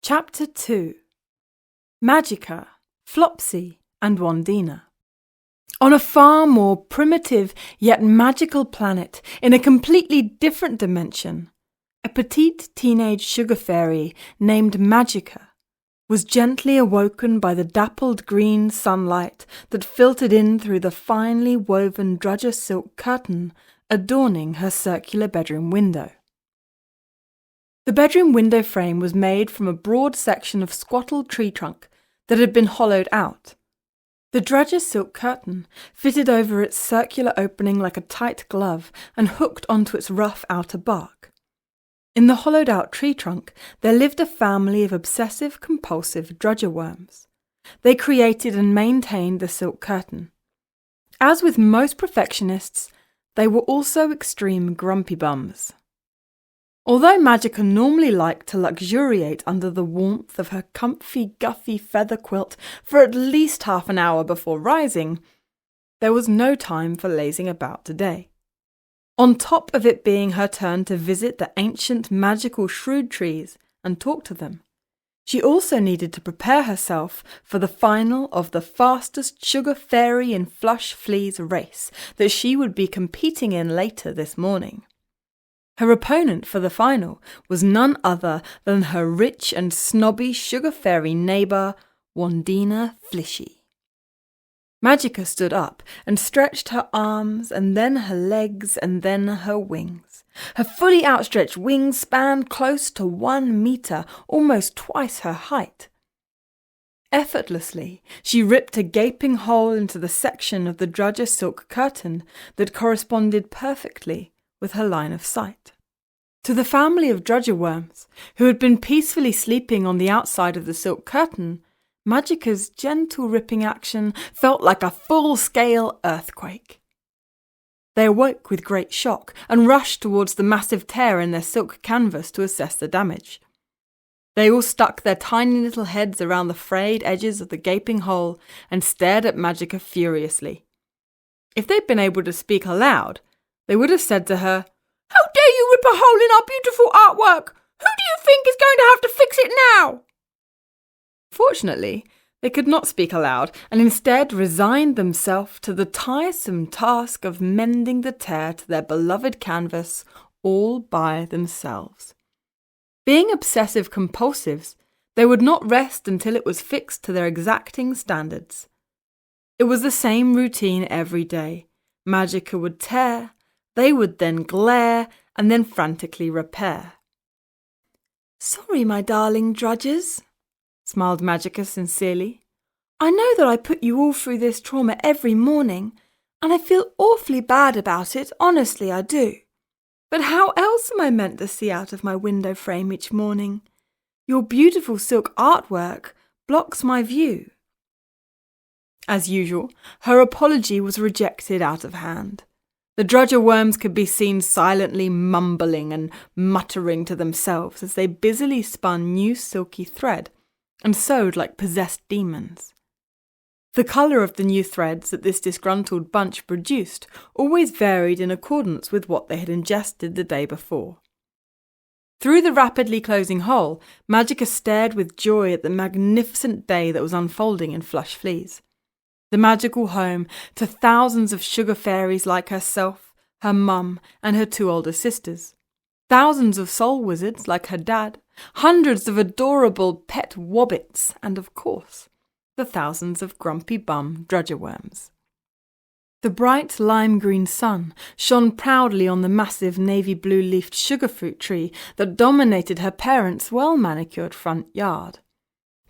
Chapter 2 Magica, Flopsy and Wandina. On a far more primitive yet magical planet in a completely different dimension, a petite teenage sugar fairy named Magica was gently awoken by the dappled green sunlight that filtered in through the finely woven drudger silk curtain adorning her circular bedroom window. The bedroom window frame was made from a broad section of squattled tree trunk that had been hollowed out. The drudger silk curtain fitted over its circular opening like a tight glove and hooked onto its rough outer bark. In the hollowed-out tree trunk, there lived a family of obsessive-compulsive drudger worms. They created and maintained the silk curtain. As with most perfectionists, they were also extreme grumpy bums. Although Magica normally liked to luxuriate under the warmth of her comfy, guffy feather quilt for at least half an hour before rising, there was no time for lazing about today. On top of it being her turn to visit the ancient magical shrood trees and talk to them, she also needed to prepare herself for the final of the fastest sugar fairy in flush fleas race that she would be competing in later this morning. Her opponent for the final was none other than her rich and snobby sugar fairy neighbour, Wandina Flishy. Magica stood up and stretched her arms and then her legs and then her wings. Her fully outstretched wings spanned close to 1 metre, almost twice her height. Effortlessly, she ripped a gaping hole into the section of the drudger silk curtain that corresponded perfectly with her line of sight. To the family of drudger worms, who had been peacefully sleeping on the outside of the silk curtain, Magica's gentle ripping action felt like a full-scale earthquake. They awoke with great shock and rushed towards the massive tear in their silk canvas to assess the damage. They all stuck their tiny little heads around the frayed edges of the gaping hole and stared at Magica furiously. If they'd been able to speak aloud, they would have said to her, "How dare you rip a hole in our beautiful artwork? Who do you think is going to have to fix it now?" Fortunately, they could not speak aloud and instead resigned themselves to the tiresome task of mending the tear to their beloved canvas all by themselves. Being obsessive compulsives, they would not rest until it was fixed to their exacting standards. It was the same routine every day. Magica would tear, they would then glare and then frantically repair. "Sorry, my darling drudgers," smiled Magica sincerely. "I know that I put you all through this trauma every morning, and I feel awfully bad about it, honestly I do. But how else am I meant to see out of my window frame each morning? Your beautiful silk artwork blocks my view." As usual, her apology was rejected out of hand. The drudger worms could be seen silently mumbling and muttering to themselves as they busily spun new silky thread and sewed like possessed demons. The colour of the new threads that this disgruntled bunch produced always varied in accordance with what they had ingested the day before. Through the rapidly closing hole, Magica stared with joy at the magnificent day that was unfolding in Flush Fleas. The magical home to thousands of sugar fairies like herself, her mum, and her 2 older sisters. Thousands of soul wizards like her dad, hundreds of adorable pet wobbits, and of course, the thousands of grumpy bum drudger worms. The bright lime-green sun shone proudly on the massive navy blue-leafed sugar fruit tree that dominated her parents' well-manicured front yard.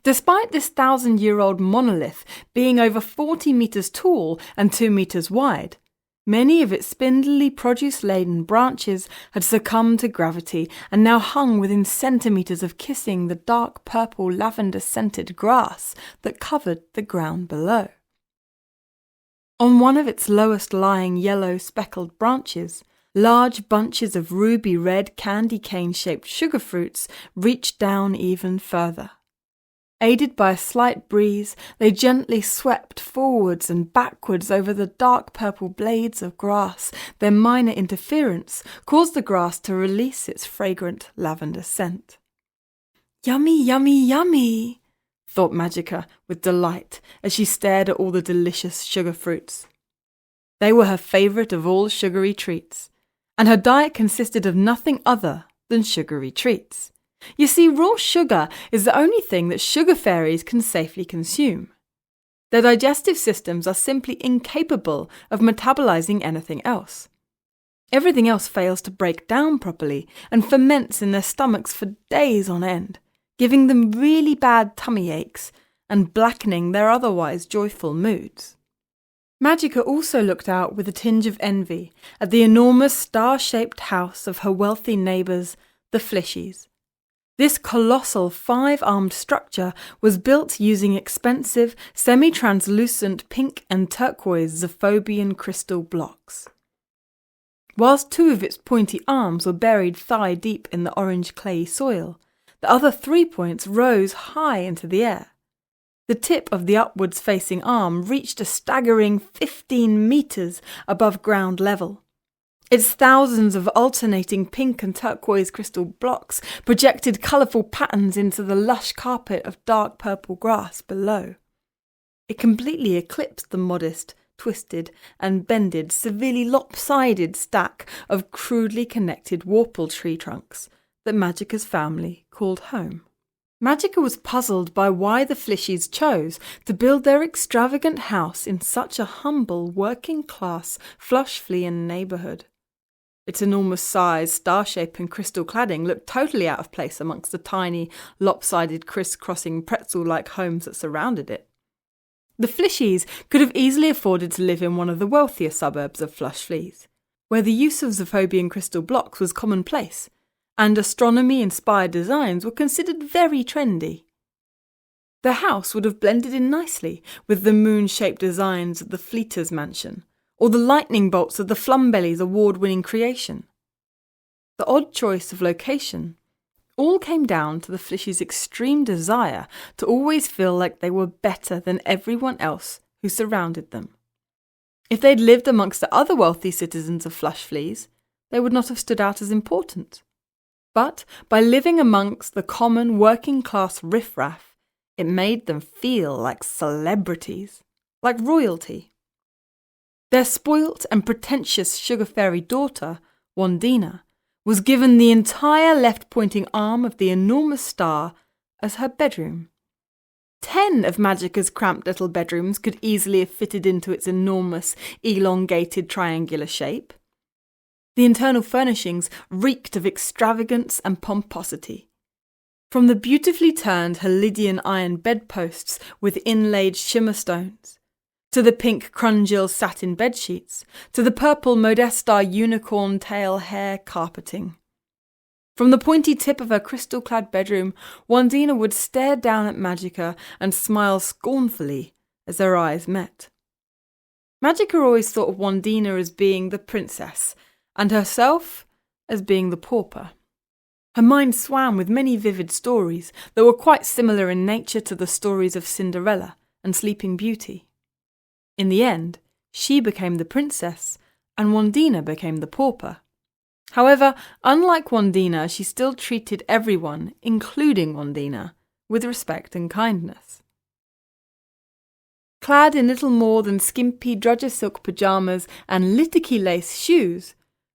Despite this 1,000-year-old monolith being over 40 metres tall and 2 metres wide, many of its spindly produce-laden branches had succumbed to gravity and now hung within centimetres of kissing the dark purple lavender-scented grass that covered the ground below. On one of its lowest-lying yellow speckled branches, large bunches of ruby-red candy cane-shaped sugar fruits reached down even further. Aided by a slight breeze, they gently swept forwards and backwards over the dark purple blades of grass. Their minor interference caused the grass to release its fragrant lavender scent. Yummy, yummy, yummy, thought Magica with delight as she stared at all the delicious sugar fruits. They were her favourite of all sugary treats, and her diet consisted of nothing other than sugary treats. You see, raw sugar is the only thing that sugar fairies can safely consume. Their digestive systems are simply incapable of metabolizing anything else. Everything else fails to break down properly and ferments in their stomachs for days on end, giving them really bad tummy aches and blackening their otherwise joyful moods. Magica also looked out with a tinge of envy at the enormous star-shaped house of her wealthy neighbours, the Flishies. This colossal 5-armed structure was built using expensive, semi-translucent pink and turquoise Zophobian crystal blocks. Whilst 2 of its pointy arms were buried thigh-deep in the orange clayey soil, the other 3 points rose high into the air. The tip of the upwards-facing arm reached a staggering 15 metres above ground level. Its thousands of alternating pink and turquoise crystal blocks projected colourful patterns into the lush carpet of dark purple grass below. It completely eclipsed the modest, twisted and bended, severely lopsided stack of crudely connected warple tree trunks that Magica's family called home. Magica was puzzled by why the Flishies chose to build their extravagant house in such a humble, working-class, flush-fleeing neighbourhood. Its enormous size, star shape and crystal cladding looked totally out of place amongst the tiny, lopsided, criss-crossing pretzel-like homes that surrounded it. The Flishies could have easily afforded to live in one of the wealthier suburbs of Flushfleas, where the use of Zophobian crystal blocks was commonplace, and astronomy-inspired designs were considered very trendy. Their house would have blended in nicely with the moon-shaped designs of the Fleeters' mansion, or the lightning bolts of the Flumbelly's award-winning creation. The odd choice of location all came down to the Flishies' extreme desire to always feel like they were better than everyone else who surrounded them. If they'd lived amongst the other wealthy citizens of Flushfleas, they would not have stood out as important. But by living amongst the common working-class riffraff, it made them feel like celebrities, like royalty. Their spoilt and pretentious sugar fairy daughter, Wandina, was given the entire left-pointing arm of the enormous star as her bedroom. 10 of Magica's cramped little bedrooms could easily have fitted into its enormous, elongated triangular shape. The internal furnishings reeked of extravagance and pomposity. From the beautifully turned Halidian iron bedposts with inlaid shimmer stones, to the pink Crungil satin bedsheets, to the purple Modestar unicorn tail hair carpeting. From the pointy tip of her crystal-clad bedroom, Wandina would stare down at Magica and smile scornfully as their eyes met. Magica always thought of Wandina as being the princess, and herself as being the pauper. Her mind swam with many vivid stories that were quite similar in nature to the stories of Cinderella and Sleeping Beauty. In the end, she became the princess, and Wandina became the pauper. However, unlike Wandina, she still treated everyone, including Wandina, with respect and kindness. Clad in little more than skimpy drudger silk pyjamas and liticky lace shoes,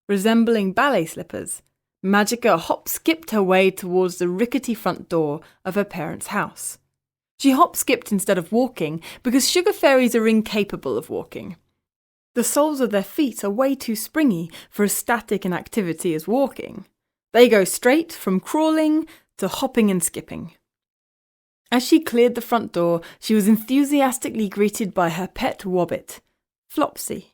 resembling ballet slippers, Magica hop-skipped her way towards the rickety front door of her parents' house. She hop-skipped instead of walking because sugar fairies are incapable of walking. The soles of their feet are way too springy for as static an activity as walking. They go straight from crawling to hopping and skipping. As she cleared the front door, she was enthusiastically greeted by her pet wobbit, Flopsy.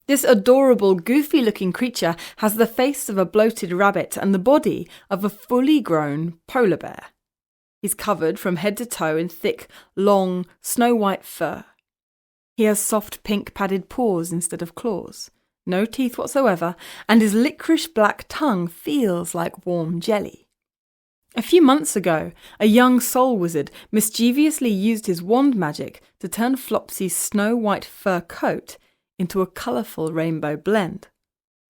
This adorable, goofy-looking creature has the face of a bloated rabbit and the body of a fully grown polar bear. He's covered from head to toe in thick, long, snow-white fur. He has soft pink padded paws instead of claws, no teeth whatsoever, and his licorice black tongue feels like warm jelly. A few months ago, a young soul wizard mischievously used his wand magic to turn Flopsy's snow-white fur coat into a colourful rainbow blend.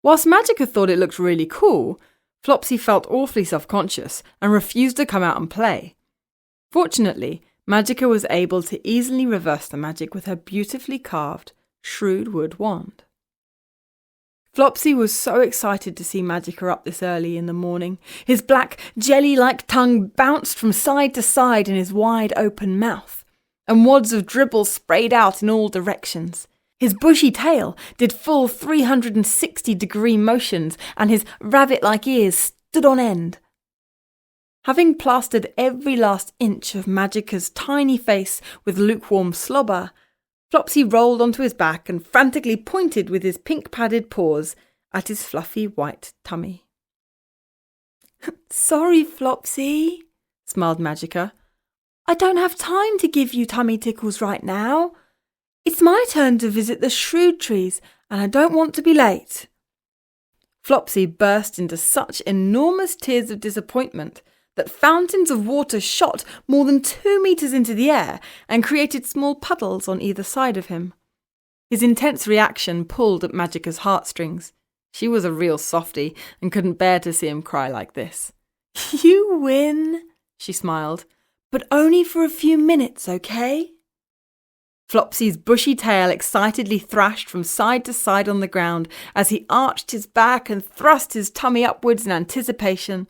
Whilst Magica thought it looked really cool, Flopsy felt awfully self-conscious and refused to come out and play. Fortunately, Magica was able to easily reverse the magic with her beautifully carved, shrewd wood wand. Flopsy was so excited to see Magica up this early in the morning. His black, jelly-like tongue bounced from side to side in his wide-open mouth, and wads of dribble sprayed out in all directions. His bushy tail did full 360-degree motions, and his rabbit-like ears stood on end. Having plastered every last inch of Magica's tiny face with lukewarm slobber, Flopsy rolled onto his back and frantically pointed with his pink-padded paws at his fluffy white tummy. "Sorry, Flopsy," smiled Magica. "I don't have time to give you tummy tickles right now. It's my turn to visit the shrewd trees, and I don't want to be late." Flopsy burst into such enormous tears of disappointment that fountains of water shot more than 2 meters into the air and created small puddles on either side of him. His intense reaction pulled at Magica's heartstrings. She was a real softie and couldn't bear to see him cry like this. "You win," she smiled, "but only for a few minutes, okay?" Flopsy's bushy tail excitedly thrashed from side to side on the ground as he arched his back and thrust his tummy upwards in anticipation.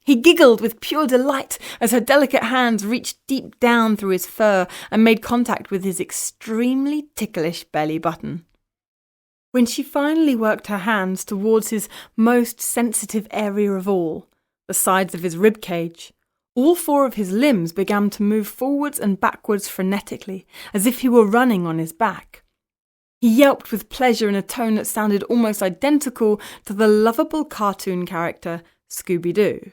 He giggled with pure delight as her delicate hands reached deep down through his fur and made contact with his extremely ticklish belly button. When she finally worked her hands towards his most sensitive area of all, the sides of his rib cage, all 4 of his limbs began to move forwards and backwards frenetically, as if he were running on his back. He yelped with pleasure in a tone that sounded almost identical to the lovable cartoon character Scooby-Doo.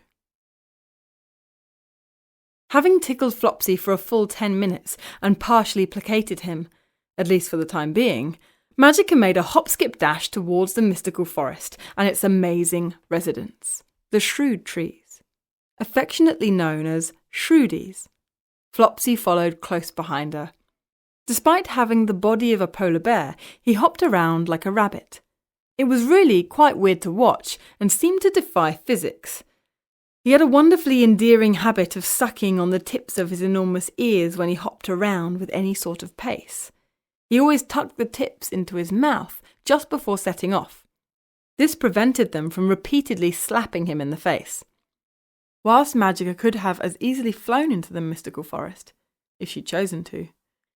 Having tickled Flopsy for a full 10 minutes and partially placated him, at least for the time being, Magica made a hop-skip-dash towards the mystical forest and its amazing residents, the shrewd trees, affectionately known as shrewdies. Flopsy followed close behind her. Despite having the body of a polar bear, he hopped around like a rabbit. It was really quite weird to watch and seemed to defy physics. He had a wonderfully endearing habit of sucking on the tips of his enormous ears when he hopped around with any sort of pace. He always tucked the tips into his mouth just before setting off. This prevented them from repeatedly slapping him in the face. Whilst Magica could have as easily flown into the mystical forest, if she'd chosen to,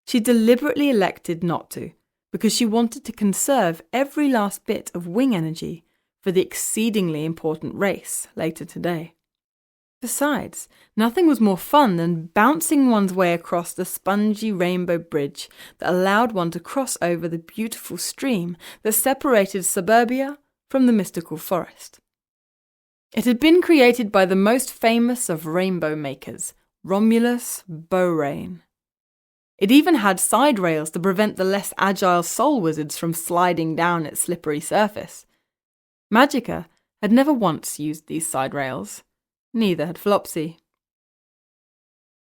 she deliberately elected not to, because she wanted to conserve every last bit of wing energy for the exceedingly important race later today. Besides, nothing was more fun than bouncing one's way across the spongy rainbow bridge that allowed one to cross over the beautiful stream that separated suburbia from the mystical forest. It had been created by the most famous of rainbow makers, Romulus Beaurain. It even had side rails to prevent the less agile soul wizards from sliding down its slippery surface. Magica had never once used these side rails. Neither had Flopsy.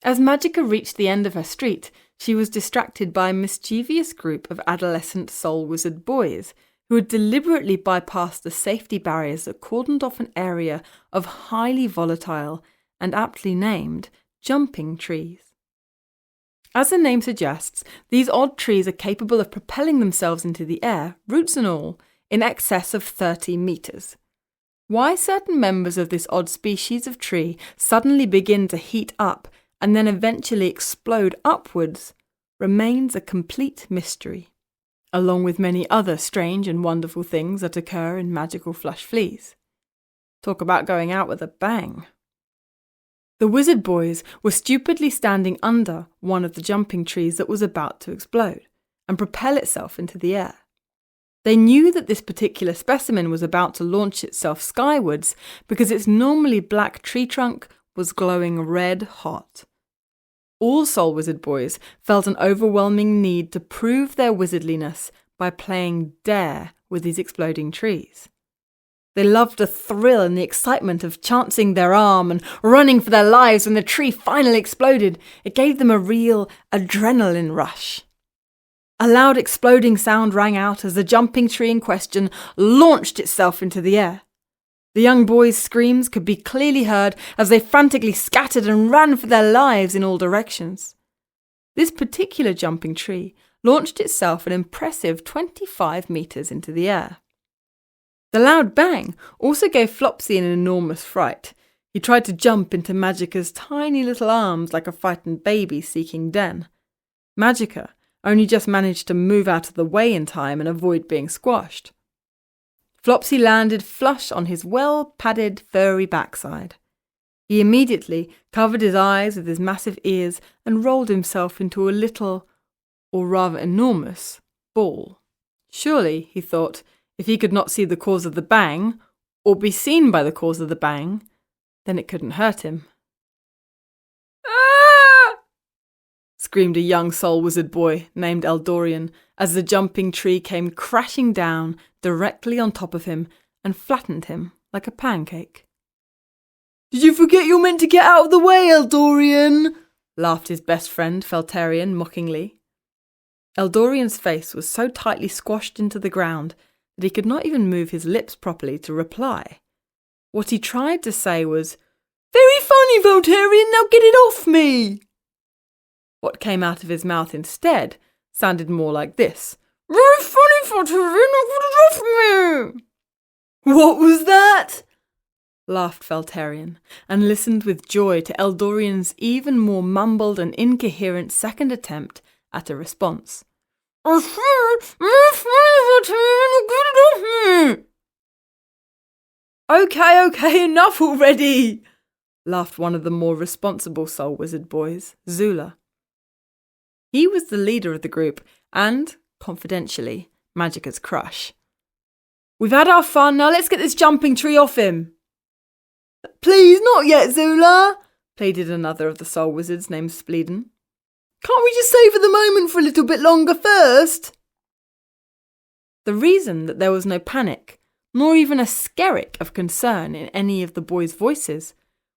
As Magica reached the end of her street, she was distracted by a mischievous group of adolescent soul wizard boys who had deliberately bypassed the safety barriers that cordoned off an area of highly volatile and aptly named jumping trees. As the name suggests, these odd trees are capable of propelling themselves into the air, roots and all, in excess of 30 meters. Why certain members of this odd species of tree suddenly begin to heat up and then eventually explode upwards remains a complete mystery, along with many other strange and wonderful things that occur in magical flush fleas. Talk about going out with a bang. The wizard boys were stupidly standing under one of the jumping trees that was about to explode and propel itself into the air. They knew that this particular specimen was about to launch itself skywards because its normally black tree trunk was glowing red hot. All soul wizard boys felt an overwhelming need to prove their wizardliness by playing dare with these exploding trees. They loved the thrill and the excitement of chancing their arm and running for their lives when the tree finally exploded. It gave them a real adrenaline rush. A loud exploding sound rang out as the jumping tree in question launched itself into the air. The young boys' screams could be clearly heard as they frantically scattered and ran for their lives in all directions. This particular jumping tree launched itself an impressive 25 metres into the air. The loud bang also gave Flopsy an enormous fright. He tried to jump into Magica's tiny little arms like a frightened baby seeking den. Magica only just managed to move out of the way in time and avoid being squashed. Flopsy landed flush on his well-padded, furry backside. He immediately covered his eyes with his massive ears and rolled himself into a little, or rather enormous, ball. Surely, he thought, if he could not see the cause of the bang, or be seen by the cause of the bang, then it couldn't hurt him. "Ah!" screamed a young soul wizard boy named Eldorian as the jumping tree came crashing down directly on top of him and flattened him like a pancake. "Did you forget you're meant to get out of the way, Eldorian?" laughed his best friend Feltarian mockingly. Eldorian's face was so tightly squashed into the ground that he could not even move his lips properly to reply. What he tried to say was, "Very funny, Feltarian, now get it off me!" What came out of his mouth instead sounded more like this. "Very funny, Feltarian, now get it off me!" "What was that?" laughed Feltarian, and listened with joy to Eldorian's even more mumbled and incoherent second attempt at a response. "I said, very funny, Feltarian, now get it off me!" Okay, enough already!" laughed one of the more responsible soul wizard boys, Zula. He was the leader of the group and, confidentially, Magica's crush. "We've had our fun, now let's get this jumping tree off him." "Please, not yet, Zula," pleaded another of the soul wizards named Spleeden. "Can't we just savour the moment for a little bit longer first?" The reason that there was no panic, nor even a skerrick of concern in any of the boys' voices,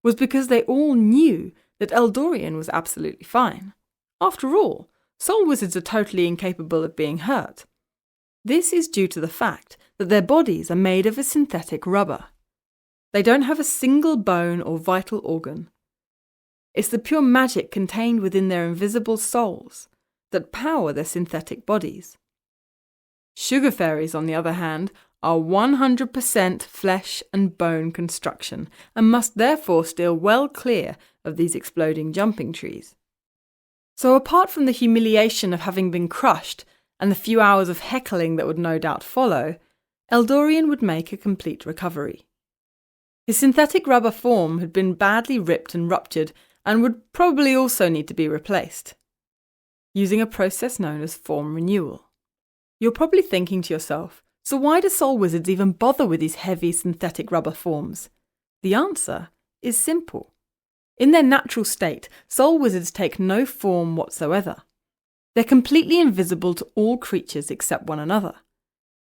was because they all knew that Eldorian was absolutely fine. After all, soul wizards are totally incapable of being hurt. This is due to the fact that their bodies are made of a synthetic rubber. They don't have a single bone or vital organ. It's the pure magic contained within their invisible souls that power their synthetic bodies. Sugar fairies, on the other hand, are 100% flesh and bone construction and must therefore steer well clear of these exploding jumping trees. So apart from the humiliation of having been crushed and the few hours of heckling that would no doubt follow, Eldorian would make a complete recovery. His synthetic rubber form had been badly ripped and ruptured and would probably also need to be replaced, using a process known as form renewal. You're probably thinking to yourself, so why do soul wizards even bother with these heavy synthetic rubber forms? The answer is simple. In their natural state, soul wizards take no form whatsoever. They're completely invisible to all creatures except one another.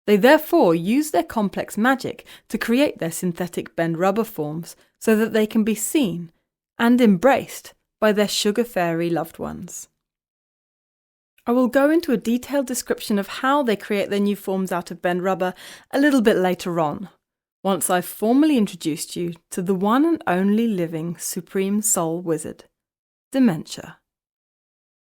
They therefore use their complex magic to create their synthetic bend rubber forms so that they can be seen and embraced by their sugar fairy loved ones. I will go into a detailed description of how they create their new forms out of bend rubber a little bit later on, once I've formally introduced you to the one and only living supreme soul wizard, Dementia.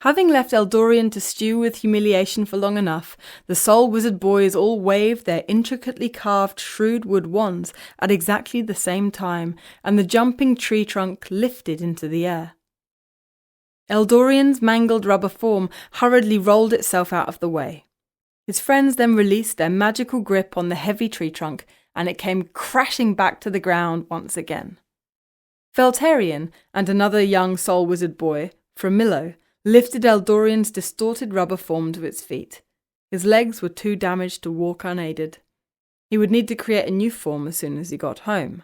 Having left Eldorian to stew with humiliation for long enough, the soul wizard boys all waved their intricately carved shrewd wood wands at exactly the same time, and the jumping tree trunk lifted into the air. Eldorian's mangled rubber form hurriedly rolled itself out of the way. His friends then released their magical grip on the heavy tree trunk, and it came crashing back to the ground once again. Feltarian and another young soul wizard boy, Framillo, lifted Eldorian's distorted rubber form to its feet. His legs were too damaged to walk unaided. He would need to create a new form as soon as he got home.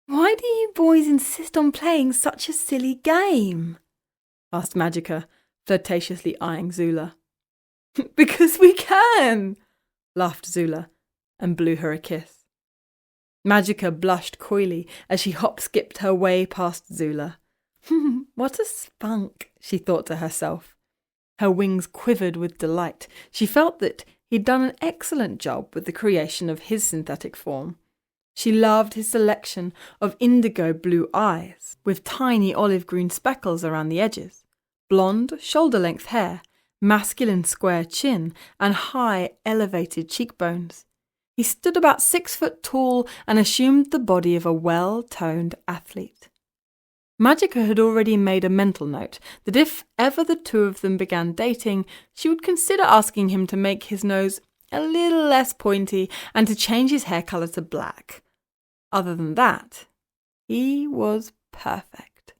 "Why do you boys insist on playing such a silly game?" asked Magica, flirtatiously eyeing Zula. "Because we can," laughed Zula, and blew her a kiss. Magica blushed coyly as she hop-skipped her way past Zula. "What a spunk," she thought to herself. Her wings quivered with delight. She felt that he'd done an excellent job with the creation of his synthetic form. She loved his selection of indigo blue eyes, with tiny olive green speckles around the edges, blonde, shoulder-length hair, masculine square chin, and high, elevated cheekbones. He stood about 6 foot tall and assumed the body of a well-toned athlete. Magica had already made a mental note that if ever the two of them began dating, she would consider asking him to make his nose a little less pointy and to change his hair colour to black. Other than that, he was perfect.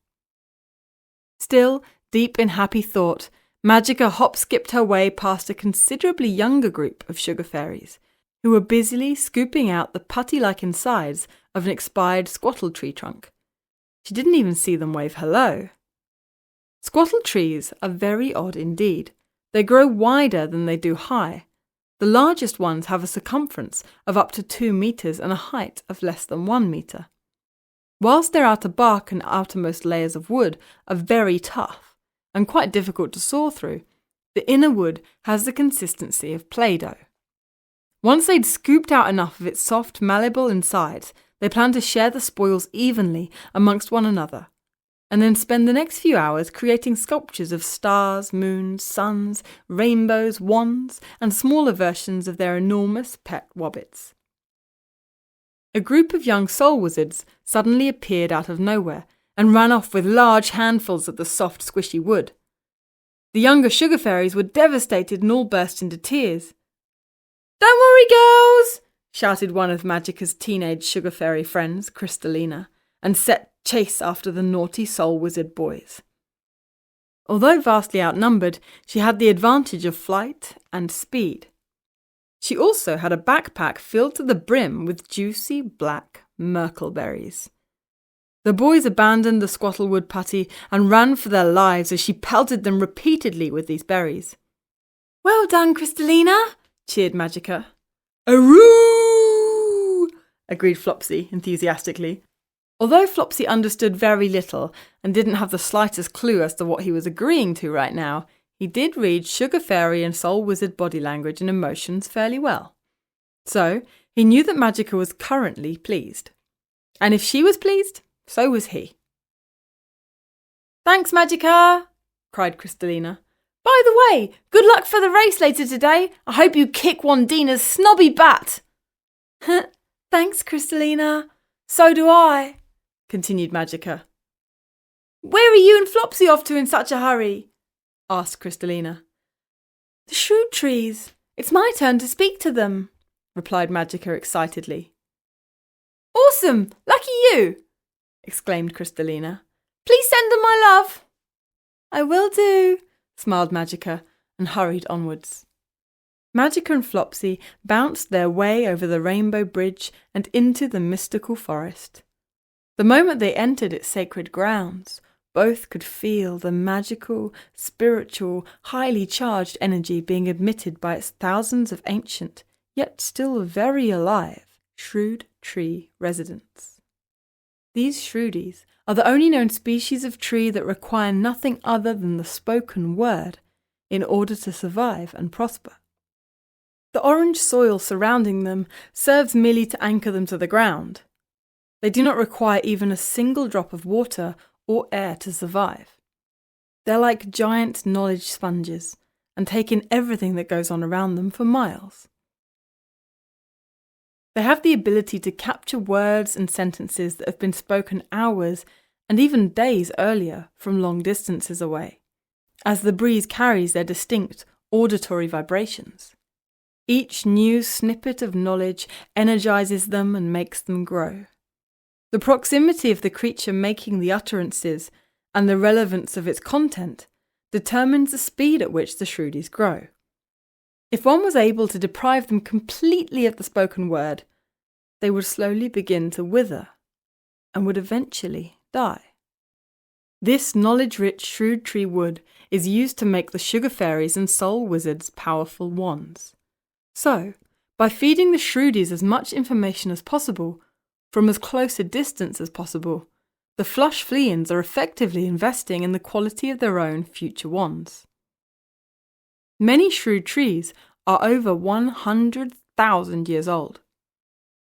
Still, deep in happy thought, Magica hop-skipped her way past a considerably younger group of sugar fairies, who were busily scooping out the putty-like insides of an expired squattle tree trunk. She didn't even see them wave hello. Squattle trees are very odd indeed. They grow wider than they do high. The largest ones have a circumference of up to 2 meters and a height of less than 1 meter. Whilst their outer bark and outermost layers of wood are very tough and quite difficult to saw through, the inner wood has the consistency of Play-Doh. Once they'd scooped out enough of its soft, malleable insides, they planned to share the spoils evenly amongst one another, and then spend the next few hours creating sculptures of stars, moons, suns, rainbows, wands, and smaller versions of their enormous pet wobbits. A group of young soul wizards suddenly appeared out of nowhere and ran off with large handfuls of the soft, squishy wood. The younger sugar fairies were devastated and all burst into tears. "Don't worry, girls!" shouted one of Magica's teenage sugar fairy friends, Crystalina, and set chase after the naughty soul wizard boys. Although vastly outnumbered, she had the advantage of flight and speed. She also had a backpack filled to the brim with juicy black myrtleberries. The boys abandoned the squattlewood putty and ran for their lives as she pelted them repeatedly with these berries. "Well done, Crystalina!" cheered Magica. "Aroo!" agreed Flopsy enthusiastically. Although Flopsy understood very little and didn't have the slightest clue as to what he was agreeing to right now, he did read Sugar Fairy and Soul Wizard body language and emotions fairly well. So he knew that Magica was currently pleased. And if she was pleased, so was he. "Thanks, Magica!" cried Crystalina. "By the way, good luck for the race later today. I hope you kick Wandina's snobby butt." "Thanks, Crystalina. So do I," continued Magica. "Where are you and Flopsy off to in such a hurry?" asked Crystalina. "The shrewd trees. It's my turn to speak to them," replied Magica excitedly. "Awesome! Lucky you!" exclaimed Crystalina. "Please send them my love." "I will do," smiled Magica, and hurried onwards. Magica and Flopsy bounced their way over the rainbow bridge and into the mystical forest. The moment they entered its sacred grounds, both could feel the magical, spiritual, highly charged energy being emitted by its thousands of ancient, yet still very alive, shrewd tree residents. These shrewdies are the only known species of tree that require nothing other than the spoken word in order to survive and prosper. The orange soil surrounding them serves merely to anchor them to the ground. They do not require even a single drop of water or air to survive. They're like giant knowledge sponges and take in everything that goes on around them for miles. They have the ability to capture words and sentences that have been spoken hours and even days earlier from long distances away, as the breeze carries their distinct auditory vibrations. Each new snippet of knowledge energizes them and makes them grow. The proximity of the creature making the utterances and the relevance of its content determines the speed at which the shrewdies grow. If one was able to deprive them completely of the spoken word, they would slowly begin to wither and would eventually die. This knowledge-rich shrewd tree wood is used to make the sugar fairies and soul wizards powerful wands. So, by feeding the shrewdies as much information as possible, from as close a distance as possible, the flush fleans are effectively investing in the quality of their own future wands. Many shrewd trees are over 100,000 years old.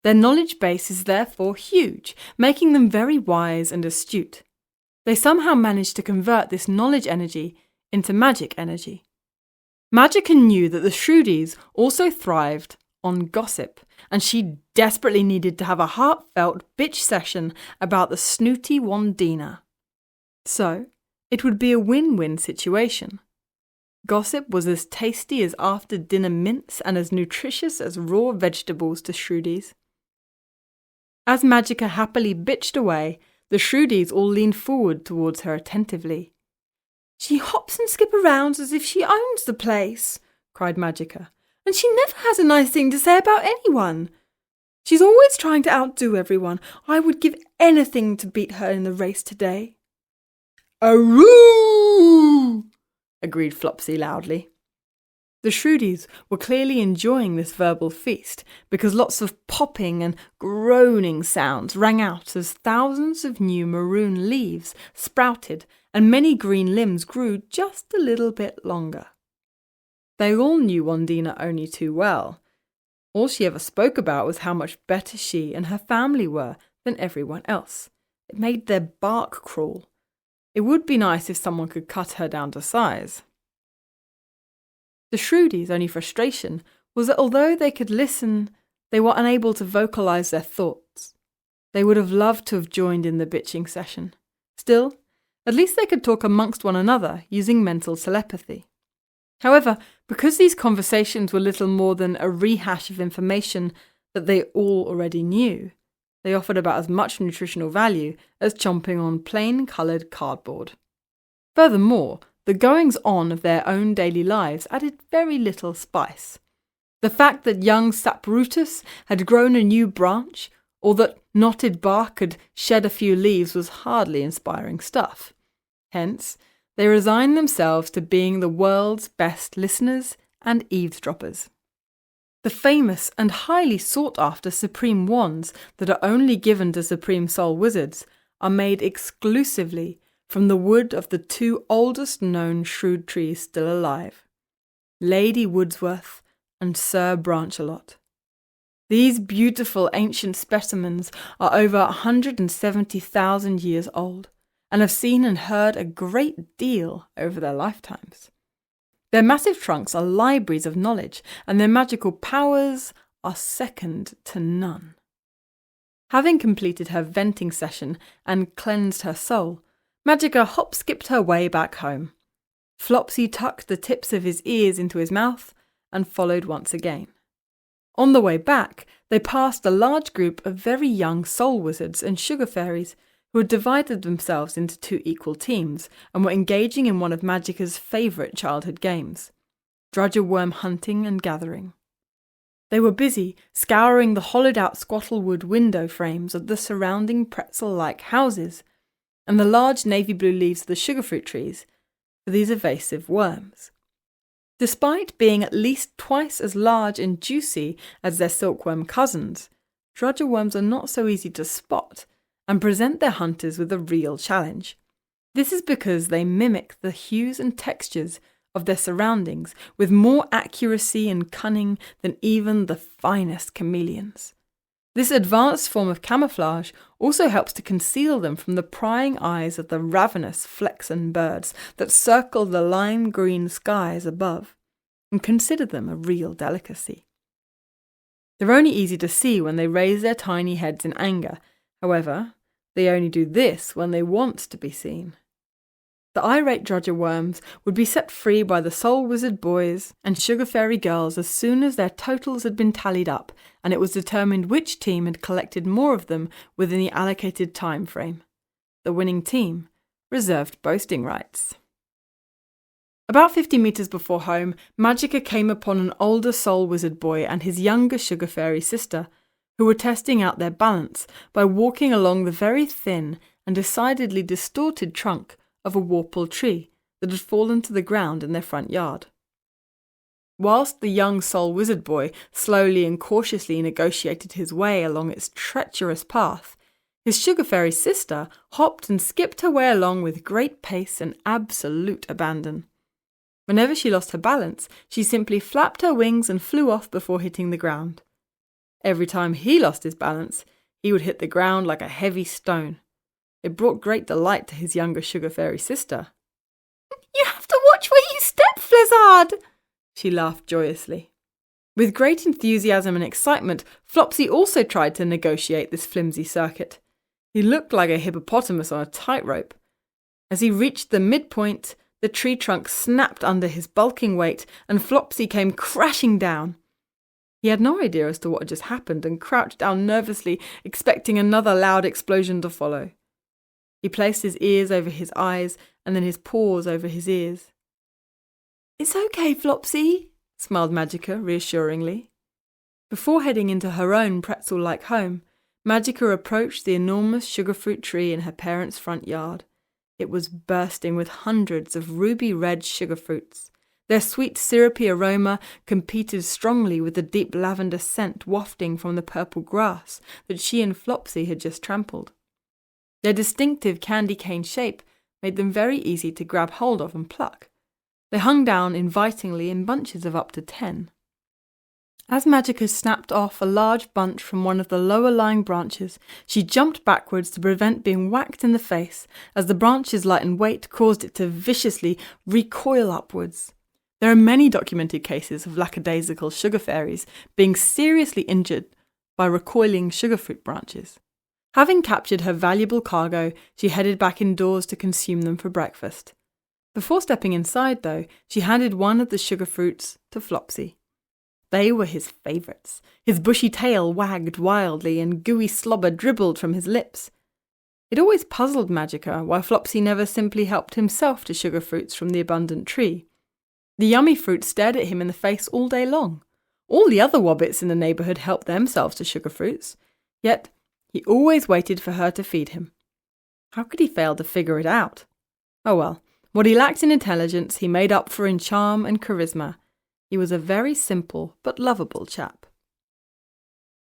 Their knowledge base is therefore huge, making them very wise and astute. They somehow managed to convert this knowledge energy into magic energy. Magica knew that the Shrudies also thrived on gossip, and she desperately needed to have a heartfelt bitch session about the snooty Wandina. So, it would be a win-win situation. Gossip was as tasty as after-dinner mints and as nutritious as raw vegetables to Shrudies. As Magica happily bitched away, the Shrudies all leaned forward towards her attentively. "She hops and skips around as if she owns the place," cried Magica, "and she never has a nice thing to say about anyone. She's always trying to outdo everyone. I would give anything to beat her in the race today." "Aroo!" agreed Flopsy loudly. The Shrudies were clearly enjoying this verbal feast because lots of popping and groaning sounds rang out as thousands of new maroon leaves sprouted and many green limbs grew just a little bit longer. They all knew Wandina only too well. All she ever spoke about was how much better she and her family were than everyone else. It made their bark crawl. It would be nice if someone could cut her down to size. The Shrudies' only frustration was that although they could listen, they were unable to vocalize their thoughts. They would have loved to have joined in the bitching session. Still, at least they could talk amongst one another using mental telepathy. However, because these conversations were little more than a rehash of information that they all already knew, they offered about as much nutritional value as chomping on plain-coloured cardboard. Furthermore, the goings-on of their own daily lives added very little spice. The fact that young Saprutus had grown a new branch, or that knotted bark had shed a few leaves was hardly inspiring stuff. Hence, they resigned themselves to being the world's best listeners and eavesdroppers. The famous and highly sought-after supreme wands that are only given to supreme soul wizards are made exclusively from the wood of the two oldest known shrewd trees still alive, Lady Woodsworth and Sir Branchalot. These beautiful ancient specimens are over 170,000 years old and have seen and heard a great deal over their lifetimes. Their massive trunks are libraries of knowledge, and their magical powers are second to none. Having completed her venting session and cleansed her soul, Magica hop-skipped her way back home. Flopsy tucked the tips of his ears into his mouth and followed once again. On the way back, they passed a large group of very young soul wizards and sugar fairies who had divided themselves into two equal teams and were engaging in one of Magica's favourite childhood games, Drudger worm hunting and gathering. They were busy scouring the hollowed-out squattlewood window frames of the surrounding pretzel-like houses and the large navy blue leaves of the sugarfruit trees for these evasive worms. Despite being at least twice as large and juicy as their silkworm cousins, Drudger worms are not so easy to spot and present their hunters with a real challenge. This is because they mimic the hues and textures of their surroundings with more accuracy and cunning than even the finest chameleons. This advanced form of camouflage also helps to conceal them from the prying eyes of the ravenous flaxen birds that circle the lime green skies above, and consider them a real delicacy. They're only easy to see when they raise their tiny heads in anger. However, they only do this when they want to be seen. The irate Drudger worms would be set free by the soul wizard boys and sugar fairy girls as soon as their totals had been tallied up and it was determined which team had collected more of them within the allocated time frame. The winning team reserved boasting rights. About 50 metres before home, Magica came upon an older soul wizard boy and his younger sugar fairy sister, who were testing out their balance by walking along the very thin and decidedly distorted trunk of a warple tree that had fallen to the ground in their front yard. Whilst the young soul wizard boy slowly and cautiously negotiated his way along its treacherous path, his sugar fairy sister hopped and skipped her way along with great pace and absolute abandon. Whenever she lost her balance, she simply flapped her wings and flew off before hitting the ground. Every time he lost his balance, he would hit the ground like a heavy stone. It brought great delight to his younger sugar fairy sister. "You have to watch where you step, Flizzard!" she laughed joyously. With great enthusiasm and excitement, Flopsy also tried to negotiate this flimsy circuit. He looked like a hippopotamus on a tightrope. As he reached the midpoint, the tree trunk snapped under his bulking weight and Flopsy came crashing down. He had no idea as to what had just happened and crouched down nervously, expecting another loud explosion to follow. He placed his ears over his eyes and then his paws over his ears. "It's okay, Flopsy," smiled Magica reassuringly. Before heading into her own pretzel-like home, Magica approached the enormous sugar fruit tree in her parents' front yard. It was bursting with hundreds of ruby-red sugar fruits. Their sweet syrupy aroma competed strongly with the deep lavender scent wafting from the purple grass that she and Flopsy had just trampled. Their distinctive candy cane shape made them very easy to grab hold of and pluck. They hung down invitingly in bunches of up to 10. As Magica snapped off a large bunch from one of the lower-lying branches, she jumped backwards to prevent being whacked in the face, as the branch's lightened weight caused it to viciously recoil upwards. There are many documented cases of lackadaisical sugar fairies being seriously injured by recoiling sugar fruit branches. Having captured her valuable cargo, she headed back indoors to consume them for breakfast. Before stepping inside, though, she handed one of the sugar fruits to Flopsy. They were his favourites. His bushy tail wagged wildly and gooey slobber dribbled from his lips. It always puzzled Magica why Flopsy never simply helped himself to sugar fruits from the abundant tree. The yummy fruit stared at him in the face all day long. All the other wobbits in the neighbourhood helped themselves to sugar fruits, yet he always waited for her to feed him. How could he fail to figure it out? Oh well, what he lacked in intelligence he made up for in charm and charisma. He was a very simple but lovable chap.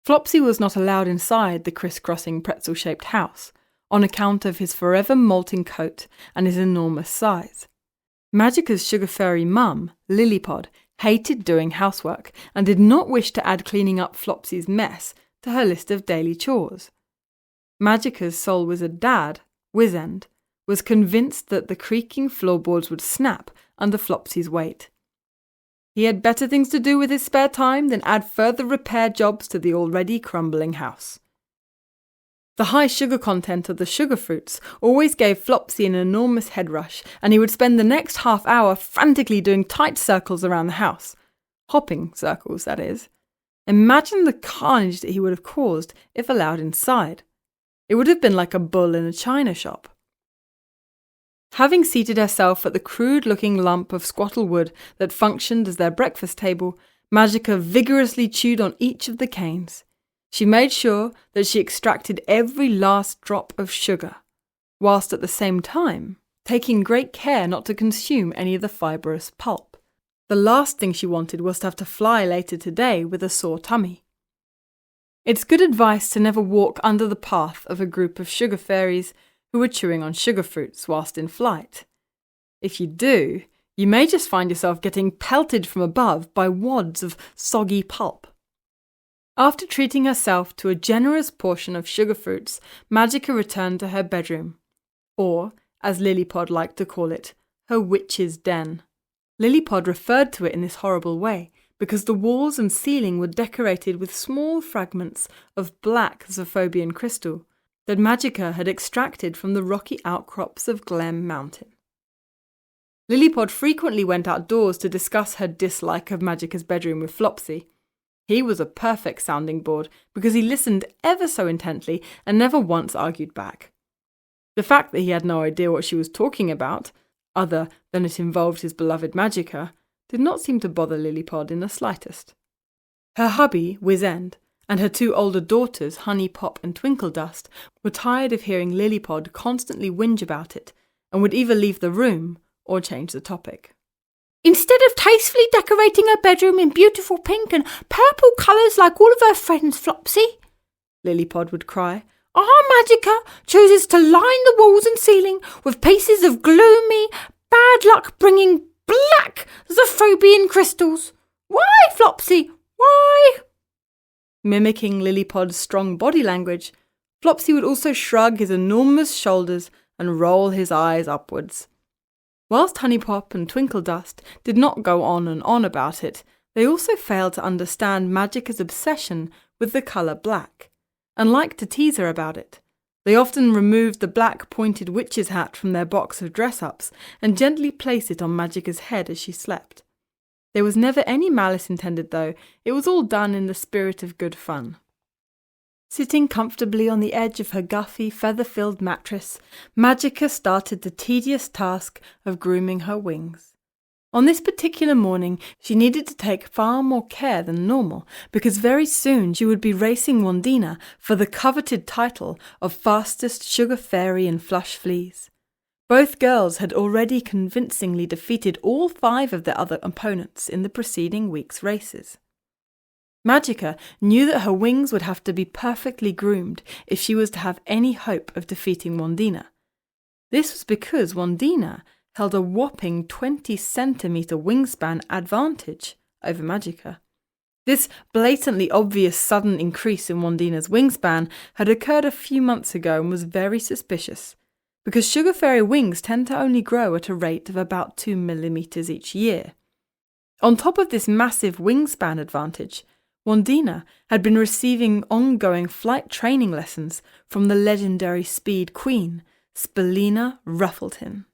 Flopsy was not allowed inside the criss-crossing pretzel-shaped house on account of his forever molting coat and his enormous size. Magica's sugar fairy mum, Lilypod, hated doing housework and did not wish to add cleaning up Flopsy's mess to her list of daily chores. Magica's soul wizard dad, Wizend, was convinced that the creaking floorboards would snap under Flopsy's weight. He had better things to do with his spare time than add further repair jobs to the already crumbling house. The high sugar content of the sugar fruits always gave Flopsy an enormous head rush, and he would spend the next half hour frantically doing tight circles around the house. Hopping circles, that is. Imagine the carnage that he would have caused if allowed inside. It would have been like a bull in a china shop. Having seated herself at the crude-looking lump of squattle wood that functioned as their breakfast table, Magica vigorously chewed on each of the canes. She made sure that she extracted every last drop of sugar, whilst at the same time taking great care not to consume any of the fibrous pulp. The last thing she wanted was to have to fly later today with a sore tummy. It's good advice to never walk under the path of a group of sugar fairies who were chewing on sugar fruits whilst in flight. If you do, you may just find yourself getting pelted from above by wads of soggy pulp. After treating herself to a generous portion of sugar fruits, Magica returned to her bedroom, or, as Lilypod liked to call it, her witch's den. Lilypod referred to it in this horrible way because the walls and ceiling were decorated with small fragments of black Zophobian crystal that Magica had extracted from the rocky outcrops of Glem Mountain. Lilypod frequently went outdoors to discuss her dislike of Magica's bedroom with Flopsy. He was a perfect sounding board because he listened ever so intently and never once argued back. The fact that he had no idea what she was talking about, other than it involved his beloved Magica, did not seem to bother Lilypod in the slightest. Her hubby, Wizend, and her two older daughters, Honey Pop and Twinkle Dust, were tired of hearing Lilypod constantly whinge about it and would either leave the room or change the topic. Instead of tastefully decorating her bedroom in beautiful pink and purple colours like all of her friends, Flopsy, Lilypod would cry, our Magica chooses to line the walls and ceiling with pieces of gloomy, bad luck-bringing black Zophobian crystals. Why, Flopsy? Why? Mimicking Lillipod's strong body language, Flopsy would also shrug his enormous shoulders and roll his eyes upwards. Whilst Honeypop and Twinkledust did not go on and on about it, they also failed to understand Magica's obsession with the colour black, and liked to tease her about it. They often removed the black pointed witch's hat from their box of dress-ups and gently placed it on Magica's head as she slept. There was never any malice intended, though. It was all done in the spirit of good fun. Sitting comfortably on the edge of her guffy, feather-filled mattress, Magica started the tedious task of grooming her wings. On this particular morning, she needed to take far more care than normal, because very soon she would be racing Wandina for the coveted title of fastest sugar fairy in Flush Fleas. Both girls had already convincingly defeated all 5 of their other opponents in the preceding week's races. Magica knew that her wings would have to be perfectly groomed if she was to have any hope of defeating Wandina. This was because Wandina held a whopping 20-centimetre wingspan advantage over Magica. This blatantly obvious sudden increase in Wandina's wingspan had occurred a few months ago and was very suspicious, because sugar fairy wings tend to only grow at a rate of about 2 millimetres each year. On top of this massive wingspan advantage, Wandina had been receiving ongoing flight training lessons from the legendary speed queen, Spelina Ruffleton.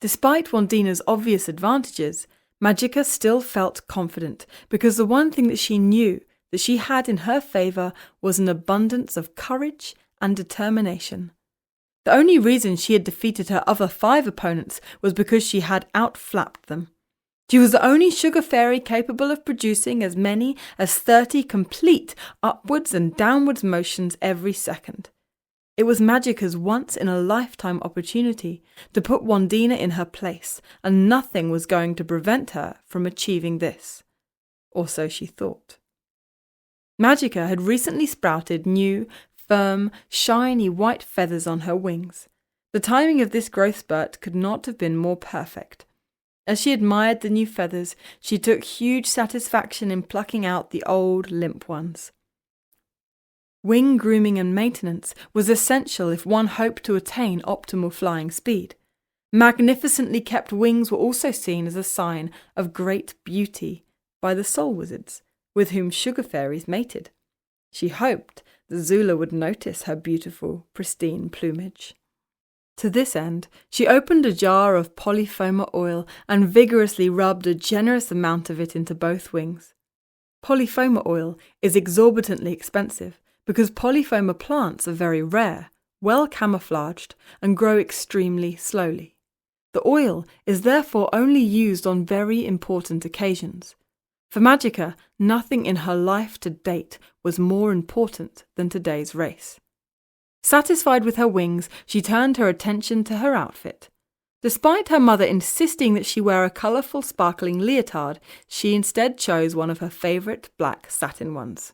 Despite Wandina's obvious advantages, Magica still felt confident, because the one thing that she knew that she had in her favour was an abundance of courage and determination. The only reason she had defeated her other 5 opponents was because she had outflapped them. She was the only sugar fairy capable of producing as many as 30 complete upwards and downwards motions every second. It was Magica's once-in-a-lifetime opportunity to put Wandina in her place, and nothing was going to prevent her from achieving this. Or so she thought. Magica had recently sprouted new, firm, shiny white feathers on her wings. The timing of this growth spurt could not have been more perfect. As she admired the new feathers, she took huge satisfaction in plucking out the old, limp ones. Wing grooming and maintenance was essential if one hoped to attain optimal flying speed. Magnificently kept wings were also seen as a sign of great beauty by the soul wizards, with whom sugar fairies mated. She hoped that Zula would notice her beautiful, pristine plumage. To this end, she opened a jar of polyphoma oil and vigorously rubbed a generous amount of it into both wings. Polyphoma oil is exorbitantly expensive, because polyphoma plants are very rare, well camouflaged, and grow extremely slowly. The oil is therefore only used on very important occasions. For Magica, nothing in her life to date was more important than today's race. Satisfied with her wings, she turned her attention to her outfit. Despite her mother insisting that she wear a colourful, sparkling leotard, she instead chose one of her favourite black satin ones.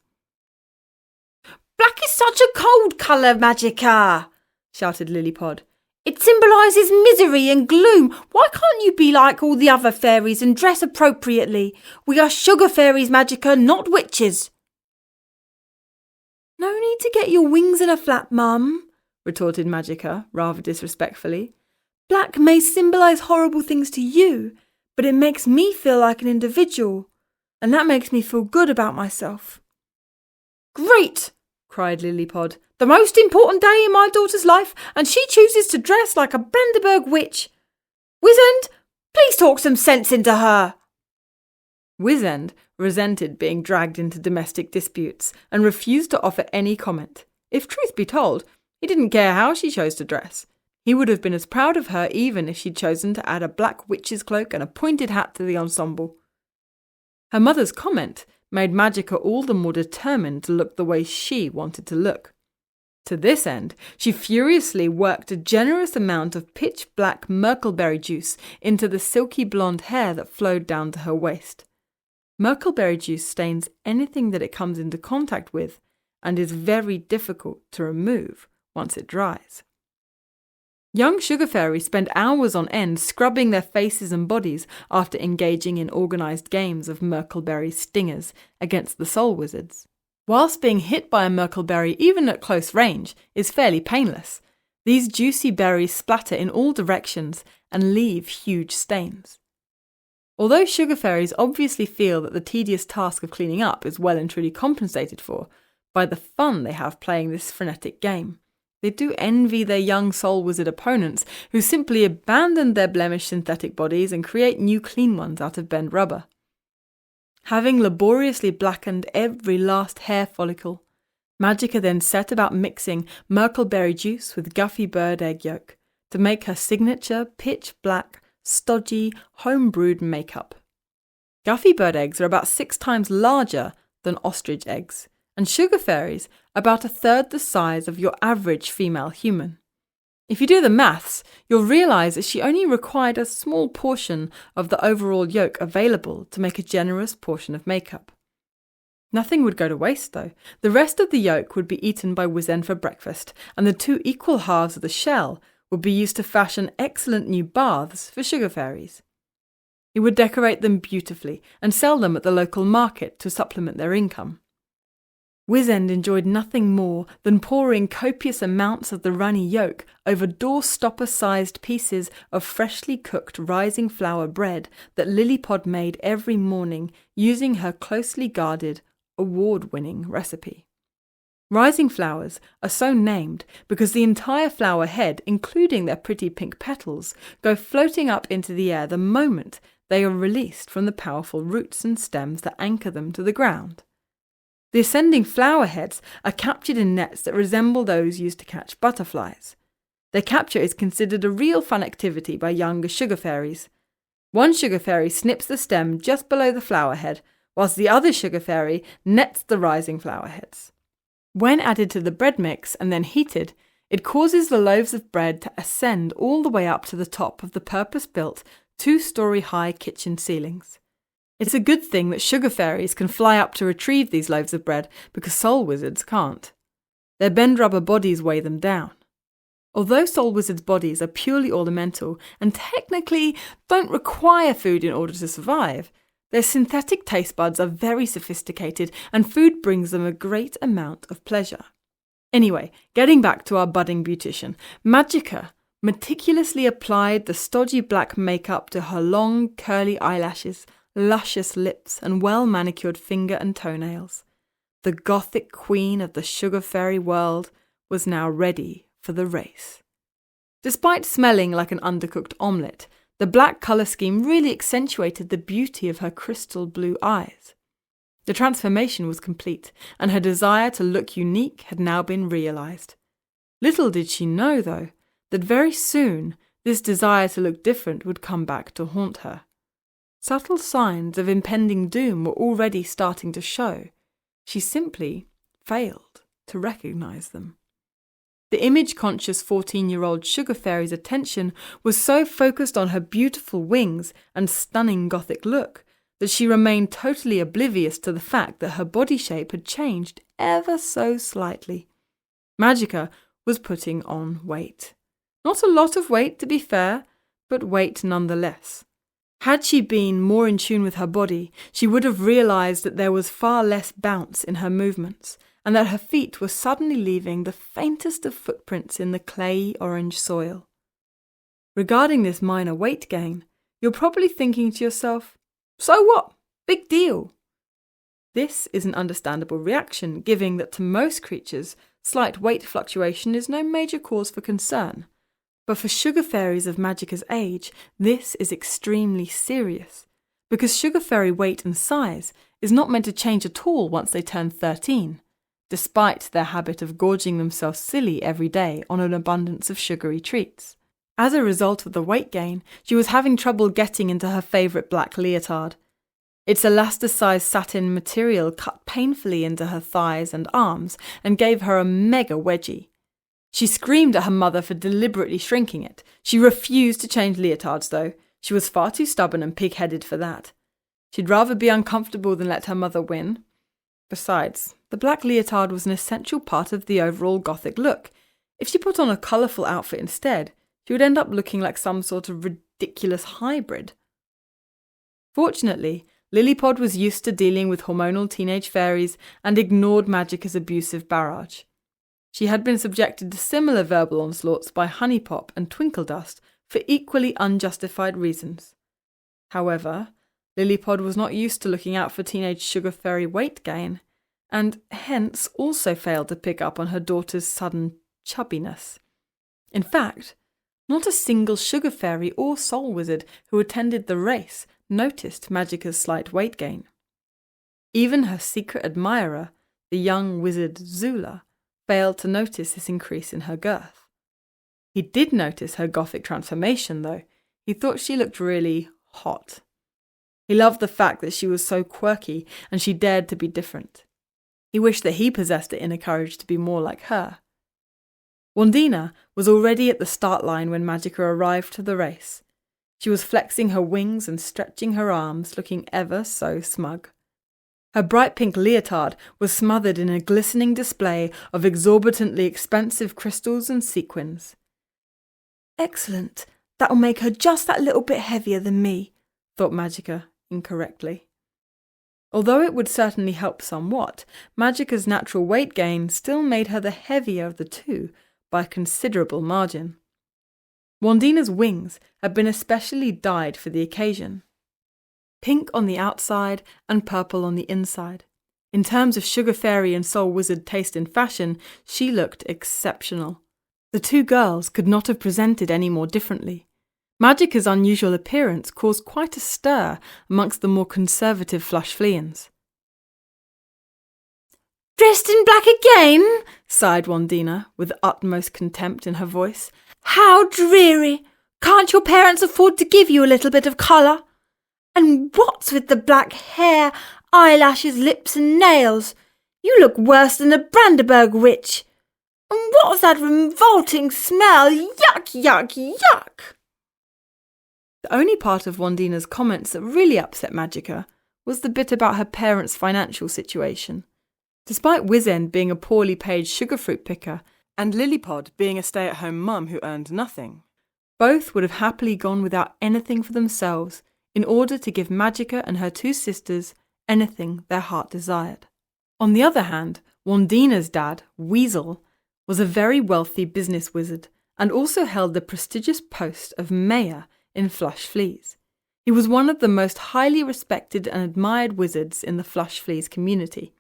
"Black is such a cold colour, Magica!" shouted Lillipod. "It symbolises misery and gloom. Why can't you be like all the other fairies and dress appropriately? We are sugar fairies, Magica, not witches." "No need to get your wings in a flap, Mum," retorted Magica, rather disrespectfully. "Black may symbolise horrible things to you, but it makes me feel like an individual, and that makes me feel good about myself." "Great!" cried Lillipod. "The most important day in my daughter's life, and she chooses to dress like a Brandenburg witch. Wizend, please talk some sense into her." Wizend resented being dragged into domestic disputes and refused to offer any comment. If truth be told, he didn't care how she chose to dress. He would have been as proud of her even if she'd chosen to add a black witch's cloak and a pointed hat to the ensemble. Her mother's comment made Magica all the more determined to look the way she wanted to look. To this end, she furiously worked a generous amount of pitch-black myrtleberry juice into the silky blonde hair that flowed down to her waist. Myrtleberry juice stains anything that it comes into contact with and is very difficult to remove once it dries. Young sugar fairies spend hours on end scrubbing their faces and bodies after engaging in organised games of myrtleberry stingers against the soul wizards. Whilst being hit by a myrtleberry, even at close range, is fairly painless, these juicy berries splatter in all directions and leave huge stains. Although sugar fairies obviously feel that the tedious task of cleaning up is well and truly compensated for by the fun they have playing this frenetic game, they do envy their young soul wizard opponents who simply abandon their blemished synthetic bodies and create new clean ones out of bent rubber. Having laboriously blackened every last hair follicle, Magica then set about mixing myrtleberry juice with Guffy bird egg yolk to make her signature pitch-black, stodgy, home-brewed makeup. Guffy bird eggs are about 6 times larger than ostrich eggs, and sugar fairies about 1/3 the size of your average female human. If you do the maths, you'll realise that she only required a small portion of the overall yolk available to make a generous portion of makeup. Nothing would go to waste though. The rest of the yolk would be eaten by Wizen for breakfast, and the 2 equal halves of the shell would be used to fashion excellent new baths for sugar fairies. He would decorate them beautifully and sell them at the local market to supplement their income. Wizend enjoyed nothing more than pouring copious amounts of the runny yolk over door-stopper-sized pieces of freshly cooked rising flour bread that Lilypod made every morning using her closely guarded, award-winning recipe. Rising flowers are so named because the entire flower head, including their pretty pink petals, go floating up into the air the moment they are released from the powerful roots and stems that anchor them to the ground. The ascending flower heads are captured in nets that resemble those used to catch butterflies. Their capture is considered a real fun activity by younger sugar fairies. One sugar fairy snips the stem just below the flower head, whilst the other sugar fairy nets the rising flower heads. When added to the bread mix and then heated, it causes the loaves of bread to ascend all the way up to the top of the purpose-built 2-story-high kitchen ceilings. It's a good thing that sugar fairies can fly up to retrieve these loaves of bread because soul wizards can't. Their bend rubber bodies weigh them down. Although soul wizards' bodies are purely ornamental and technically don't require food in order to survive, their synthetic taste buds are very sophisticated and food brings them a great amount of pleasure. Anyway, getting back to our budding beautician, Magica meticulously applied the stodgy black makeup to her long curly eyelashes, luscious lips and well-manicured finger and toenails. The gothic queen of the sugar fairy world was now ready for the race. Despite smelling like an undercooked omelette, the black colour scheme really accentuated the beauty of her crystal blue eyes. The transformation was complete, and her desire to look unique had now been realised. Little did she know, though, that very soon this desire to look different would come back to haunt her. Subtle signs of impending doom were already starting to show. She simply failed to recognise them. The image-conscious 14-year-old sugar fairy's attention was so focused on her beautiful wings and stunning gothic look that she remained totally oblivious to the fact that her body shape had changed ever so slightly. Magica was putting on weight. Not a lot of weight, to be fair, but weight nonetheless. Had she been more in tune with her body, she would have realised that there was far less bounce in her movements, and that her feet were suddenly leaving the faintest of footprints in the clayey orange soil. Regarding this minor weight gain, you're probably thinking to yourself, so what? Big deal. This is an understandable reaction, given that to most creatures, slight weight fluctuation is no major cause for concern. But for sugar fairies of Magica's age, this is extremely serious, because sugar fairy weight and size is not meant to change at all once they turn 13, despite their habit of gorging themselves silly every day on an abundance of sugary treats. As a result of the weight gain, she was having trouble getting into her favourite black leotard. Its elasticized satin material cut painfully into her thighs and arms and gave her a mega wedgie. She screamed at her mother for deliberately shrinking it. She refused to change leotards, though. She was far too stubborn and pig-headed for that. She'd rather be uncomfortable than let her mother win. Besides, the black leotard was an essential part of the overall gothic look. If she put on a colourful outfit instead, she would end up looking like some sort of ridiculous hybrid. Fortunately, Lilypod was used to dealing with hormonal teenage fairies and ignored Magica's abusive barrage. She had been subjected to similar verbal onslaughts by Honeypop and Twinkledust for equally unjustified reasons. However, Lilypod was not used to looking out for teenage sugar fairy weight gain, and hence also failed to pick up on her daughter's sudden chubbiness. In fact, not a single sugar fairy or soul wizard who attended the race noticed Magica's slight weight gain. Even her secret admirer, the young wizard Zula, failed to notice this increase in her girth. He did notice her gothic transformation, though. He thought she looked really hot. He loved the fact that she was so quirky and she dared to be different. He wished that he possessed the inner courage to be more like her. Wandina was already at the start line when Magica arrived to the race. She was flexing her wings and stretching her arms, looking ever so smug. Her bright pink leotard was smothered in a glistening display of exorbitantly expensive crystals and sequins. Excellent. That'll make her just that little bit heavier than me, thought Magica incorrectly. Although it would certainly help somewhat, Magica's natural weight gain still made her the heavier of the two by a considerable margin. Wandina's wings had been especially dyed for the occasion. Pink on the outside and purple on the inside. In terms of sugar fairy and soul wizard taste in fashion, she looked exceptional. The two girls could not have presented any more differently. Magica's unusual appearance caused quite a stir amongst the more conservative Flush Fleans. "Dressed in black again?" sighed Wandina, with utmost contempt in her voice. "How dreary! Can't your parents afford to give you a little bit of colour? And what's with the black hair, eyelashes, lips and nails? You look worse than a Brandenburg witch. And what was that revolting smell? Yuck, yuck, yuck!" The only part of Wandina's comments that really upset Magica was the bit about her parents' financial situation. Despite Wizend being a poorly paid sugar fruit picker and Lilypod being a stay-at-home mum who earned nothing, both would have happily gone without anything for themselves in order to give Magica and her two sisters anything their heart desired. On the other hand, Wandina's dad, Weasel, was a very wealthy business wizard and also held the prestigious post of mayor in Flush Fleas. He was one of the most highly respected and admired wizards in the Flush Fleas community.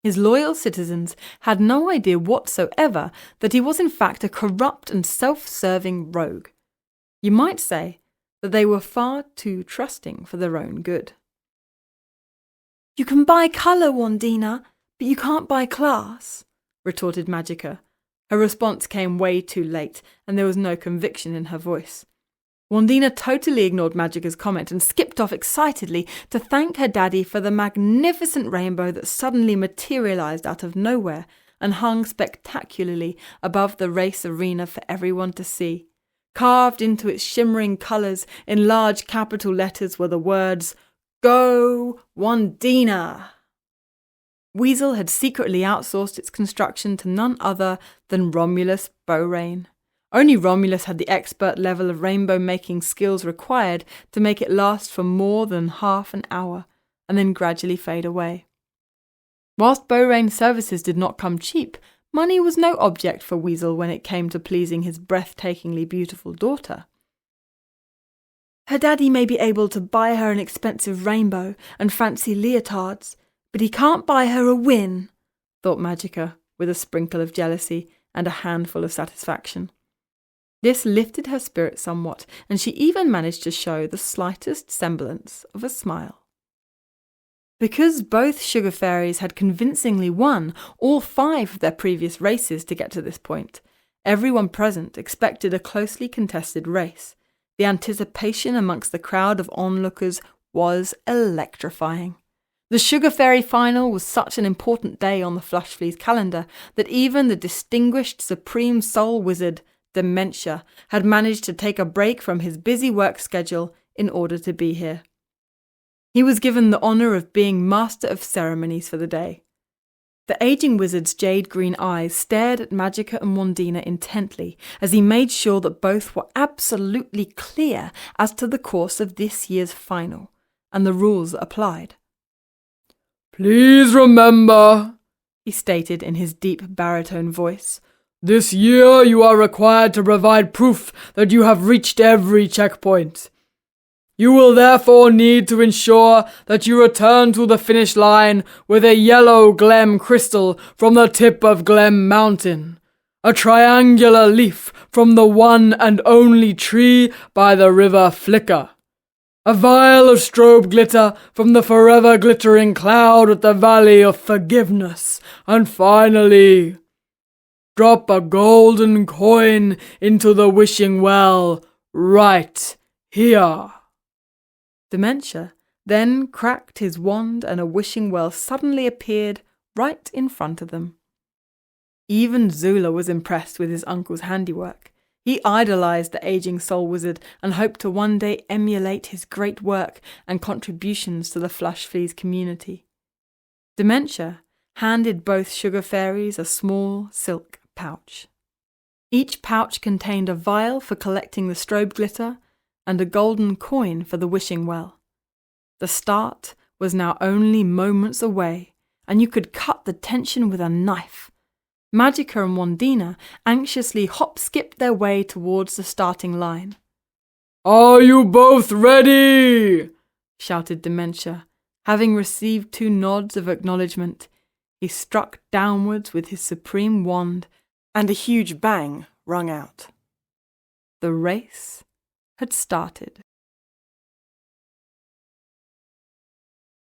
His loyal citizens had no idea whatsoever that he was in fact a corrupt and self-serving rogue. You might say that they were far too trusting for their own good. "You can buy colour, Wandina, but you can't buy class," retorted Magica. Her response came way too late, and there was no conviction in her voice. Wandina totally ignored Magica's comment and skipped off excitedly to thank her daddy for the magnificent rainbow that suddenly materialised out of nowhere and hung spectacularly above the race arena for everyone to see. Carved into its shimmering colours in large capital letters were the words, "Go Wandina!" Weasel had secretly outsourced its construction to none other than Romulus Beaurain. Only Romulus had the expert level of rainbow-making skills required to make it last for more than half an hour, and then gradually fade away. Whilst Beaurain's services did not come cheap, money was no object for Weasel when it came to pleasing his breathtakingly beautiful daughter. "Her daddy may be able to buy her an expensive rainbow and fancy leotards, but he can't buy her a win," thought Magica, with a sprinkle of jealousy and a handful of satisfaction. This lifted her spirit somewhat, and she even managed to show the slightest semblance of a smile. Because both sugar fairies had convincingly won all 5 of their previous races to get to this point, everyone present expected a closely contested race. The anticipation amongst the crowd of onlookers was electrifying. The Sugar Fairy final was such an important day on the Flush Fleas calendar that even the distinguished Supreme Soul Wizard, Dementia, had managed to take a break from his busy work schedule in order to be here. He was given the honour of being Master of Ceremonies for the day. The aging wizard's jade-green eyes stared at Magica and Wandina intently as he made sure that both were absolutely clear as to the course of this year's final, and the rules applied. "Please remember," he stated in his deep baritone voice, "this year you are required to provide proof that you have reached every checkpoint. You will therefore need to ensure that you return to the finish line with a yellow Glem crystal from the tip of Glem Mountain, a triangular leaf from the one and only tree by the river Flicker, a vial of strobe glitter from the forever glittering cloud at the Valley of Forgiveness, and finally, drop a golden coin into the wishing well right here." Dementia then cracked his wand and a wishing well suddenly appeared right in front of them. Even Zula was impressed with his uncle's handiwork. He idolized the aging soul wizard and hoped to one day emulate his great work and contributions to the Flush Fleas community. Dementia handed both sugar fairies a small silk pouch. Each pouch contained a vial for collecting the strobe glitter and a golden coin for the wishing well. The start was now only moments away, and you could cut the tension with a knife. Magica and Wandina anxiously hop-skipped their way towards the starting line. "Are you both ready?" shouted Dementia. Having received 2 nods of acknowledgement, he struck downwards with his supreme wand, and a huge bang rung out. The race had started.